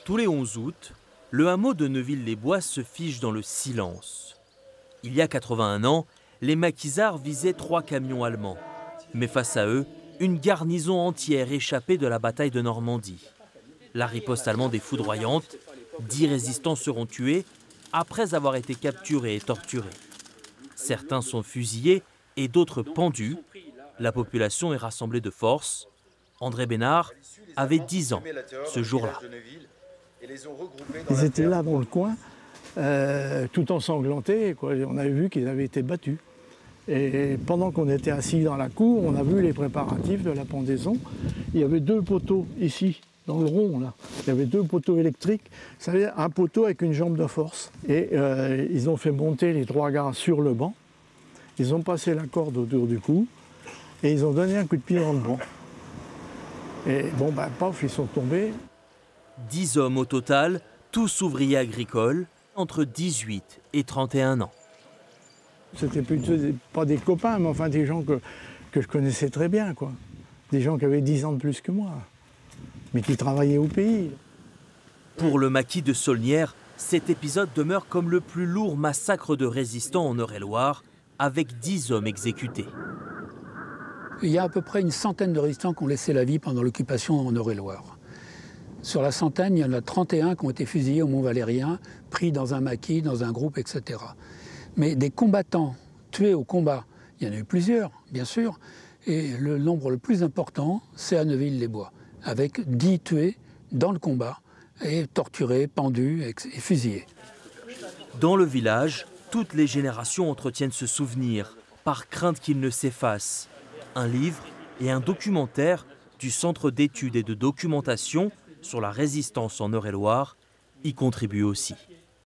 Tous les 11 août, le hameau de Neuville-les-Bois se fige dans le silence. Il y a 81 ans, les maquisards visaient 3 camions allemands. Mais face à eux, une garnison entière échappée de la bataille de Normandie. La riposte allemande est foudroyante. 10 résistants seront tués après avoir été capturés et torturés. Certains sont fusillés et d'autres pendus. La population est rassemblée de force. André Bénard avait 10 ans ce jour-là. Ils étaient là dans le coin, tout ensanglantés, quoi. On avait vu qu'ils avaient été battus. Et pendant qu'on était assis dans la cour, on a vu les préparatifs de la pendaison. Il y avait 2 poteaux ici, dans le rond, là. Il y avait 2 poteaux électriques. Ça veut dire un poteau avec une jambe de force. Et ils ont fait monter les 3 gars sur le banc. Ils ont passé la corde autour du cou et ils ont donné un coup de pied dans le banc. Et bon, ben, paf, ils sont tombés. 10 hommes au total, tous ouvriers agricoles, entre 18 et 31 ans. C'était plutôt pas des copains, mais enfin des gens que je connaissais très bien, quoi. Des gens qui avaient 10 ans de plus que moi, mais qui travaillaient au pays. Pour le maquis de Saulnières, cet épisode demeure comme le plus lourd massacre de résistants en Eure-et-Loire, avec 10 hommes exécutés. Il y a à peu près une centaine de résistants qui ont laissé la vie pendant l'occupation en Eure-et-Loire. Sur la centaine, il y en a 31 qui ont été fusillés au Mont-Valérien, pris dans un maquis, dans un groupe, etc. Mais des combattants tués au combat, il y en a eu plusieurs, bien sûr, et le nombre le plus important, c'est à Neuville-les-Bois, avec 10 tués dans le combat, et torturés, pendus et fusillés. Dans le village, toutes les générations entretiennent ce souvenir, par crainte qu'il ne s'efface. Un livre et un documentaire du Centre d'études et de documentation sur la résistance en Eure-et-Loire y contribuent aussi.